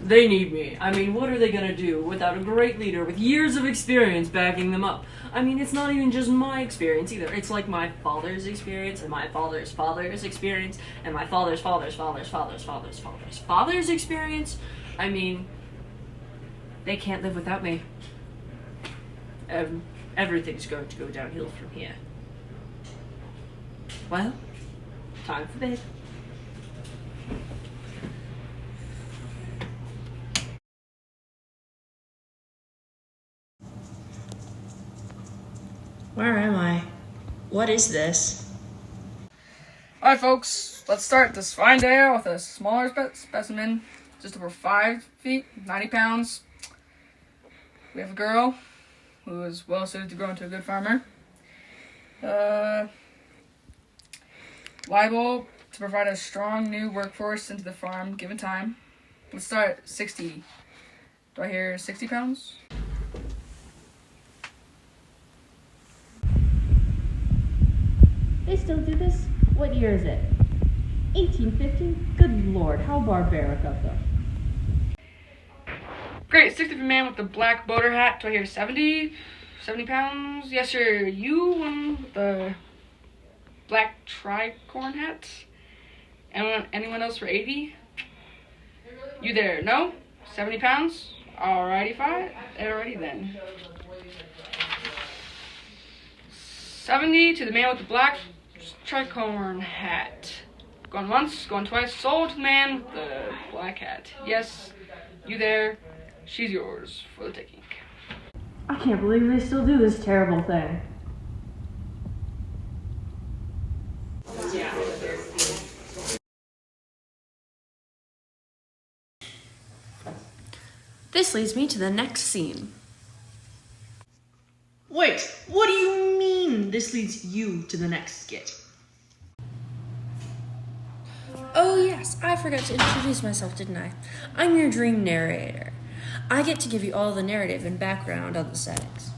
They need me. I mean, what are they gonna do without a great leader with years of experience backing them up? I mean, it's not even just my experience either. It's like my father's experience, and my father's father's experience, and my father's father's experience. I mean, they can't live without me. Everything's going to go downhill from here. Well, time for bed. Where am I? What is this? Alright folks, let's start this fine day out with a smaller specimen, just over 5 feet, 90 pounds. We have a girl who is well suited to grow into a good farmer. Liable to provide a strong new workforce into the farm given time. Let's start at 60. Do I hear 60 pounds? They still do this? What year is it? 1850? Good lord, how barbaric of them. Great, 60 for man with the black boater hat. Do I hear 70? 70 pounds? Yes, sir. You, one with the black tricorn hat? Anyone else for 80? You there? No? 70 pounds? Alrighty, fine. Alrighty then. 70 to the man with the black tricorn hat. Going once, going twice. Sold to the man with the black hat. Yes, you there. She's yours for the taking. I can't believe they still do this terrible thing. This leads me to the next scene. Wait, what do you mean this leads you to the next skit? Oh yes, I forgot to introduce myself, didn't I? I'm your dream narrator. I get to give you all the narrative and background on the settings.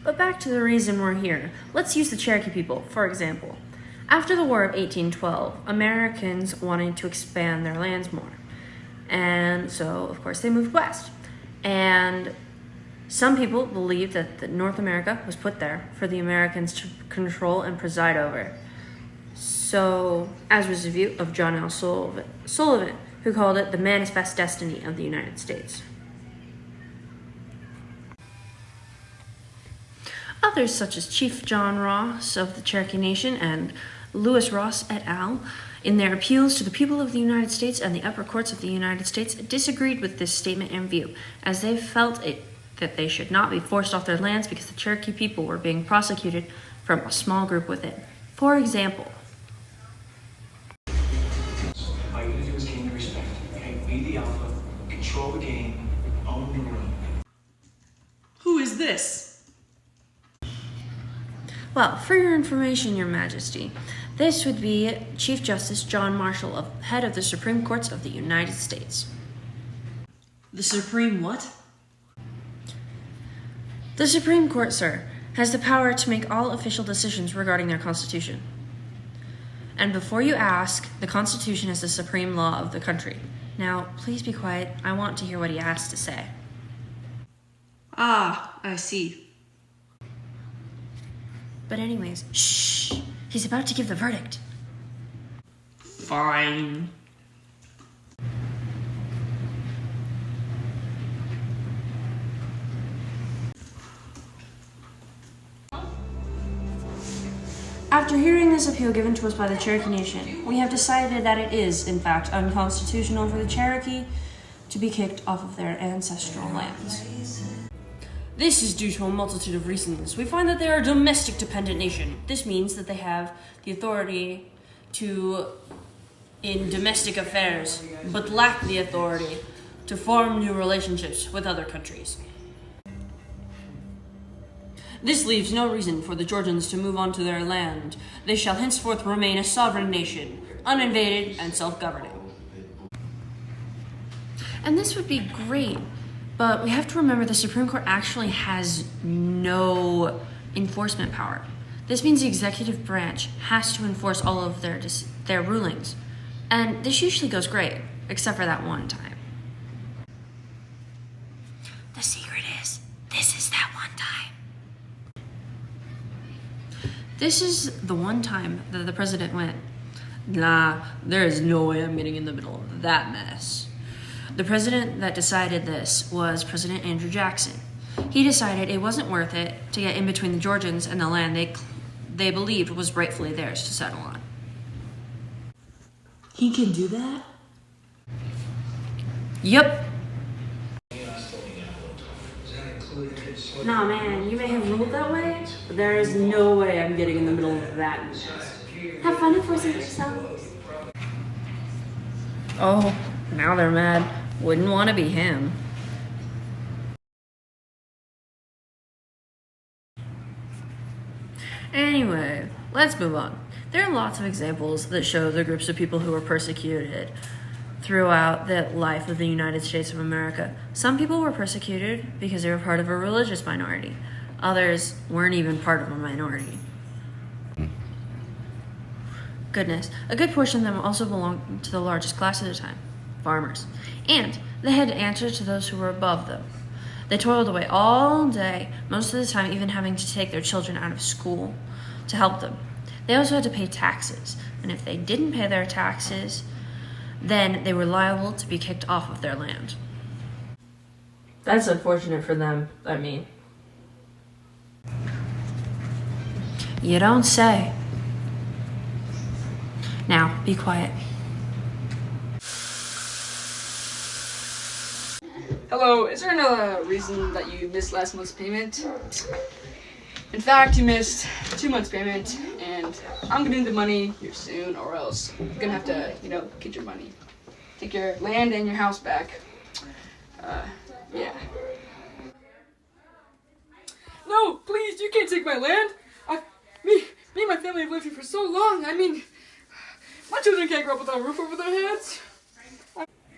But back to the reason we're here. Let's use the Cherokee people, for example. After the War of 1812, Americans wanted to expand their lands more. And so, of course, they moved west. And some people believed that North America was put there for the Americans to control and preside over. So, as was the view of John L. Sullivan, who called it the manifest destiny of the United States. Others, such as Chief John Ross of the Cherokee Nation and Lewis Ross et al., in their appeals to the people of the United States and the upper courts of the United States, disagreed with this statement and view, as they felt that they should not be forced off their lands because the Cherokee people were being prosecuted from a small group within. For example, all you gotta do is gain the respect. Okay, be the alpha, control the game, own the room. Who is this? well, for your information, Your Majesty, this would be Chief Justice John Marshall, head of the Supreme Courts of the United States. The Supreme what? The Supreme Court, sir, has the power to make all official decisions regarding their Constitution. And before you ask, the Constitution is the supreme law of the country. Now, please be quiet. I want to hear what he has to say. Ah, I see. But anyways, shh. He's about to give the verdict. Fine. After hearing this appeal given to us by the Cherokee Nation, we have decided that it is, in fact, unconstitutional for the Cherokee to be kicked off of their ancestral lands. This is due to a multitude of reasons. We find that they are a domestic dependent nation. This means that they have the authority in domestic affairs, but lack the authority to form new relationships with other countries. This leaves no reason for the Georgians to move on to their land. They shall henceforth remain a sovereign nation, uninvaded and self-governing. And this would be great, but we have to remember the Supreme Court actually has no enforcement power. This means the executive branch has to enforce all of their rulings. And this usually goes great, except for that one time. The secret is, this is that one time. This is the one time that the president went, nah, there is no way I'm getting in the middle of that mess. The president that decided this was President Andrew Jackson. He decided it wasn't worth it to get in between the Georgians and the land they believed was rightfully theirs to settle on. He can do that? Yup. Nah, man, you may have ruled that way, But there is no way I'm getting in the middle of that mess. have fun enforcing it yourselves. Oh, now they're mad. Wouldn't want to be him. Anyway, let's move on. There are lots of examples that show the groups of people who were persecuted throughout the life of the United States of America. Some people were persecuted because they were part of a religious minority. Others weren't even part of a minority. Goodness, a good portion of them also belonged to the largest class at the time, farmers. And they had to answer to those who were above them. They toiled away all day, most of the time even having to take their children out of school to help them. They also had to pay taxes, and if they didn't pay their taxes, then they were liable to be kicked off of their land. That's unfortunate for them, I mean. You don't say. Now, be quiet. Hello, is there another reason that you missed last month's payment? In fact, you missed 2 months' payment, and I'm gonna need the money here soon, or else you're gonna have to, get your money. Take your land and your house back. Yeah. No, please, you can't take my land. Me and my family have lived here for so long. I mean, my children can't grow up without a roof over their heads.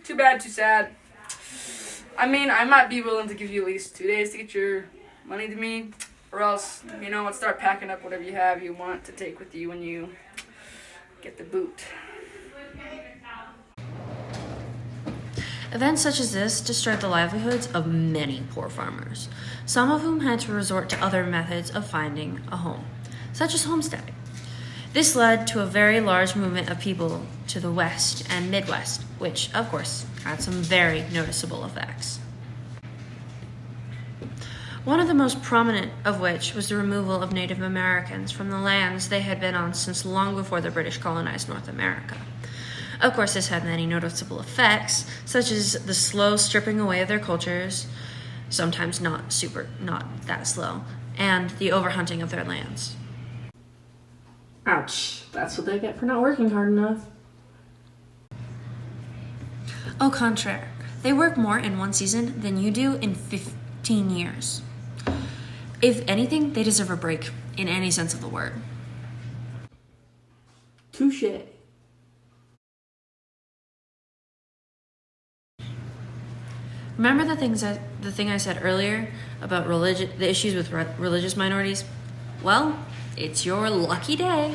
Too bad, too sad. I mean, I might be willing to give you at least 2 days to get your money to me, or else, I'll start packing up whatever you want to take with you when you get the boot. Events such as this destroyed the livelihoods of many poor farmers, some of whom had to resort to other methods of finding a home, such as homesteading. This led to a very large movement of people to the West and Midwest, which, of course, had some very noticeable effects. One of the most prominent of which was the removal of Native Americans from the lands they had been on since long before the British colonized North America. Of course, this had many noticeable effects, such as the slow stripping away of their cultures, sometimes not that slow, and the overhunting of their lands. Ouch. That's what they get for not working hard enough. Au contraire, they work more in one season than you do in 15 years. If anything, they deserve a break, in any sense of the word. Touché. Remember the thing I said earlier about the issues with religious minorities? Well, it's your lucky day.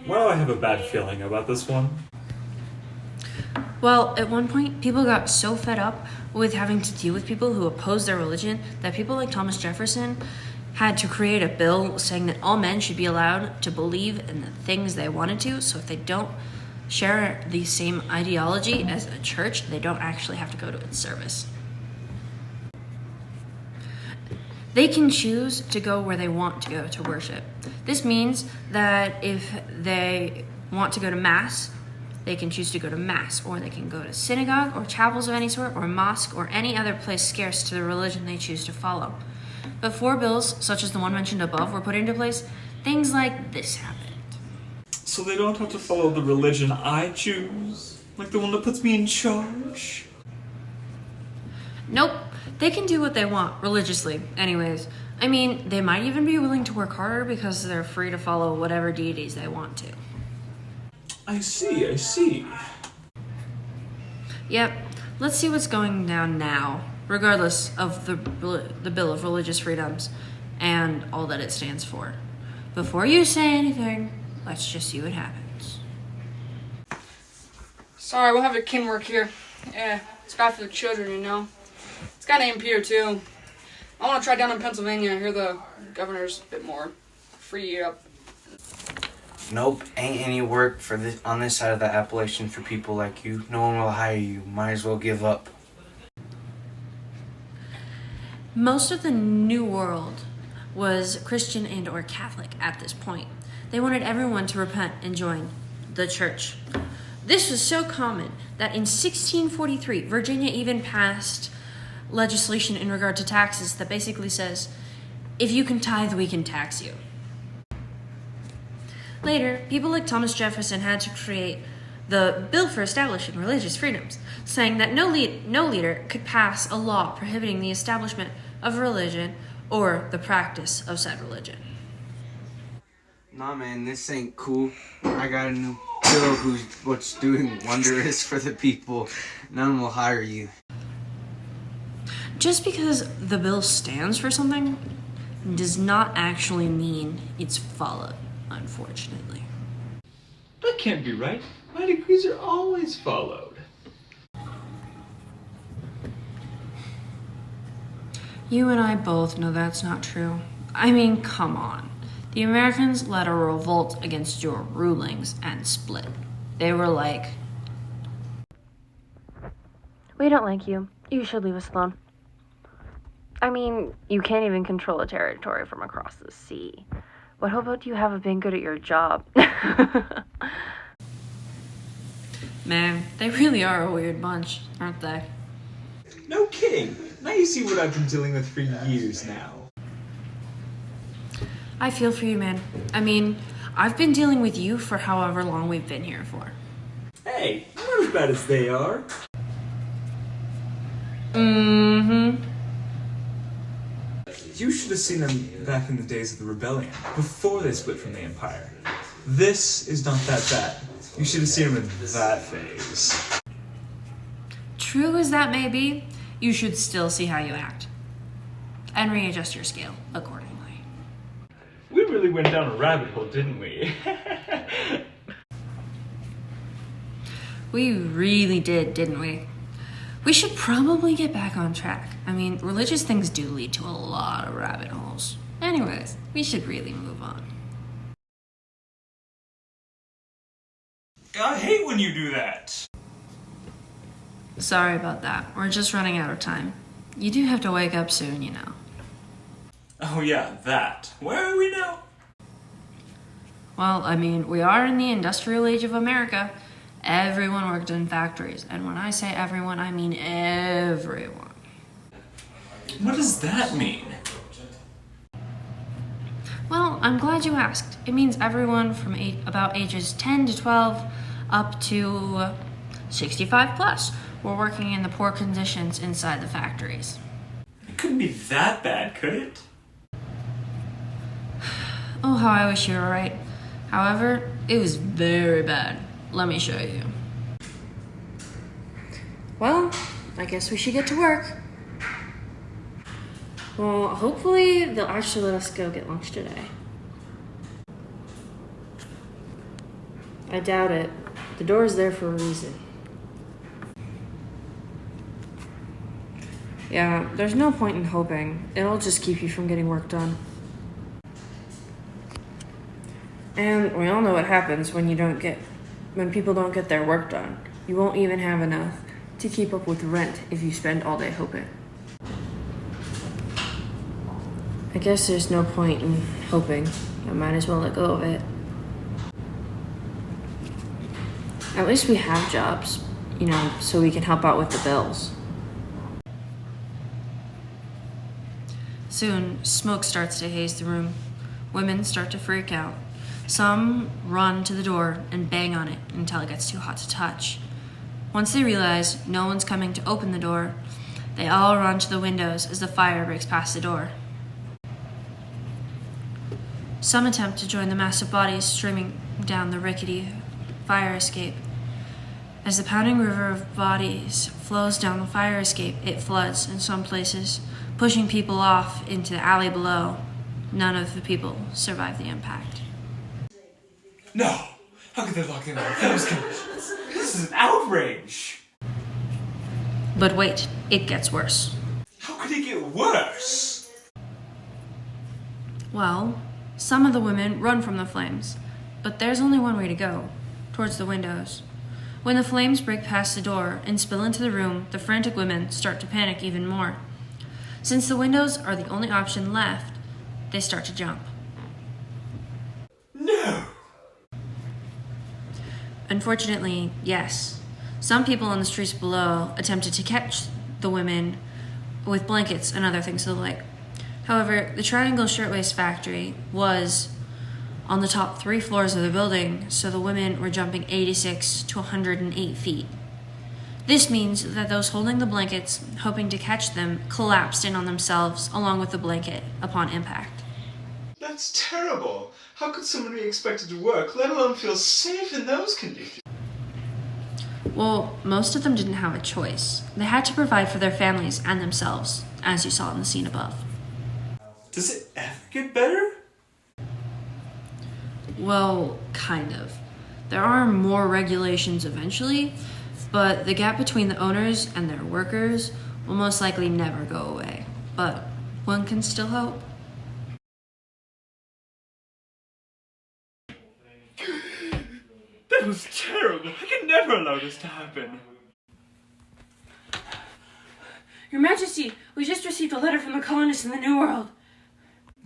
Why do I have a bad feeling about this one? Well, at one point, people got so fed up with having to deal with people who opposed their religion that people like Thomas Jefferson had to create a bill saying that all men should be allowed to believe in the things they wanted to, so if they don't share the same ideology as a church, they don't actually have to go to its service. They can choose to go where they want to go to worship. This means that if they want to go to Mass, they can choose to go to Mass, or they can go to synagogue or chapels of any sort, or mosque, or any other place scarce to the religion they choose to follow. Before bills, such as the one mentioned above, were put into place, things like this happened. So they don't have to follow the religion I choose? Like the one that puts me in charge? Nope, they can do what they want, religiously, anyways. I mean, they might even be willing to work harder because they're free to follow whatever deities they want to. I see. Yep, let's see what's going down now, regardless of the Bill of Religious Freedoms and all that it stands for. before you say anything, let's just see what happens. Sorry, we'll have your kin work here. Yeah, it's bad for the children, you know. It's got an here too. I want to try down in Pennsylvania. I hear the governor's a bit more free up. Nope, ain't any work for this on this side of the Appalachian for people like you. No one will hire you. Might as well give up. Most of the New World was Christian and or Catholic at this point. They wanted everyone to repent and join the church. This was so common that in 1643, Virginia even passed legislation in regard to taxes that basically says, if you can tithe, we can tax you. Later, people like Thomas Jefferson had to create the Bill for Establishing Religious Freedoms, saying that no leader could pass a law prohibiting the establishment of religion or the practice of said religion. Nah, man, this ain't cool. I got a new bill what's doing wondrous for the people. None will hire you. Just because the bill stands for something does not actually mean it's followed, unfortunately. That can't be right. My decrees are always followed. You and I both know that's not true. I mean, come on. The Americans led a revolt against your rulings and split. They were like, we don't like you. You should leave us alone. I mean, you can't even control a territory from across the sea. What hope do you have of being good at your job? Man, they really are a weird bunch, aren't they? No kidding. Now you see what I've been dealing with for years now. I feel for you, man. I mean, I've been dealing with you for however long we've been here for. Hey, I'm not as bad as they are. Mm-hmm. You should have seen them back in the days of the rebellion, before they split from the Empire. This is not that bad. You should have seen them in that phase. True as that may be, you should still see how you act. And readjust your scale accordingly. We really went down a rabbit hole, didn't we? We really did, didn't we? We should probably get back on track. I mean, religious things do lead to a lot of rabbit holes. Anyways, we should really move on. I hate when you do that. Sorry about that. We're just running out of time. You do have to wake up soon, you know. Oh yeah, that. Where are we now? Well, I mean, we are in the industrial age of America. Everyone worked in factories. And when I say everyone, I mean everyone. What does that mean? Well, I'm glad you asked. It means everyone from about ages 10 to 12 up to 65 plus were working in the poor conditions inside the factories. It couldn't be that bad, could it? Oh, how I wish you were right. However, it was very bad. Let me show you. Well, I guess we should get to work. Well, hopefully they'll actually let us go get lunch today. I doubt it. The door is there for a reason. Yeah, there's no point in hoping. It'll just keep you from getting work done. And we all know what happens when people don't get their work done. You won't even have enough to keep up with rent if you spend all day hoping. I guess there's no point in hoping. I might as well let go of it. At least we have jobs, you know, so we can help out with the bills. Soon, smoke starts to haze the room. Women start to freak out. Some run to the door and bang on it until it gets too hot to touch. Once they realize no one's coming to open the door, they all run to the windows as the fire breaks past the door. Some attempt to join the mass of bodies streaming down the rickety fire escape. As the pounding river of bodies flows down the fire escape, it floods in some places, pushing people off into the alley below. none of the people survived the impact. No! How could they lock in under those conditions? This is an outrage! But wait, it gets worse. How could it get worse? Well, some of the women run from the flames, but there's only one way to go, towards the windows. When the flames break past the door and spill into the room, the frantic women start to panic even more. Since the windows are the only option left, they start to jump. No! Unfortunately, yes. Some people on the streets below attempted to catch the women with blankets and other things of the like. However, the Triangle Shirtwaist Factory was on the top 3 floors of the building, so the women were jumping 86 to 108 feet. This means that those holding the blankets, hoping to catch them, collapsed in on themselves along with the blanket upon impact. That's terrible. How could someone be expected to work, let alone feel safe in those conditions? Well, most of them didn't have a choice. They had to provide for their families and themselves, as you saw in the scene above. Does it ever get better? Well, kind of. There are more regulations eventually, but the gap between the owners and their workers will most likely never go away. But one can still hope. That was terrible. I can never allow this to happen. Your Majesty, we just received a letter from the colonists in the New World.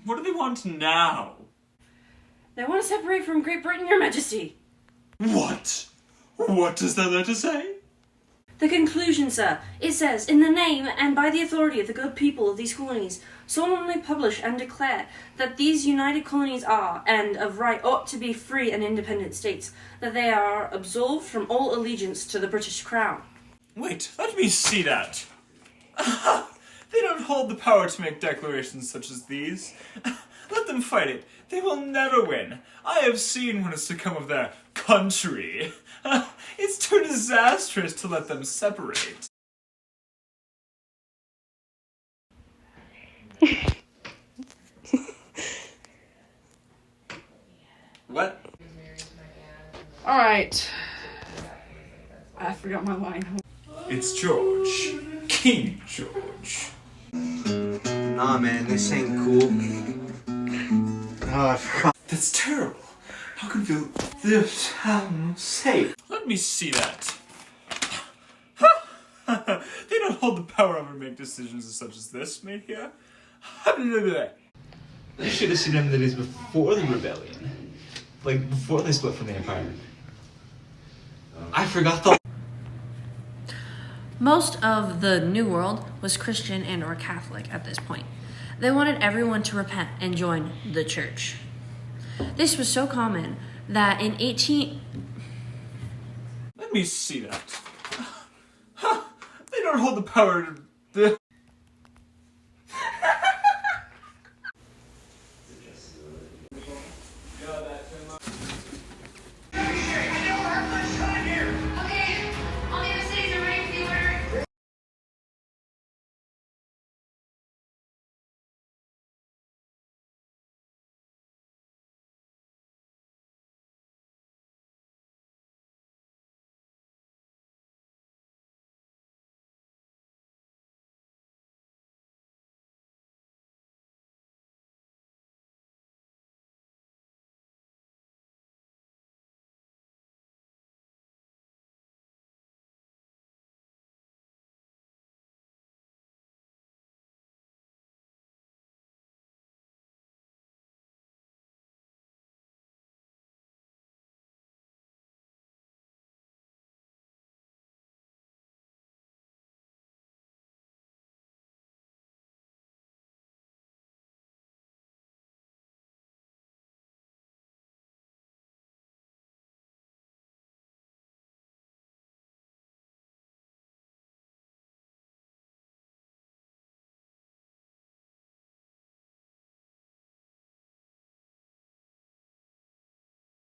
What do they want now? They want to separate from Great Britain, Your Majesty. What? What does that letter say? The conclusion, sir. It says, in the name and by the authority of the good people of these colonies, solemnly publish and declare that these united colonies are, and of right ought to be free and independent states, that they are absolved from all allegiance to the British Crown. Wait, let me see that. They don't hold the power to make declarations such as these. Let them fight it. They will never win. I have seen what has to come of their country. It's too disastrous to let them separate. What? Alright. I forgot my line. It's George. King George. Nah, man, this ain't cool. Oh, I forgot. That's terrible. How can you feel this safe? Let me see that. They don't hold the power over make decisions such as this made here. They should have seen him the days before the rebellion. Like, before they split from the Empire. I forgot the... Most of the New World was Christian and or Catholic at this point. They wanted everyone to repent and join the church. This was so common that in Let me see that. They don't hold the power to...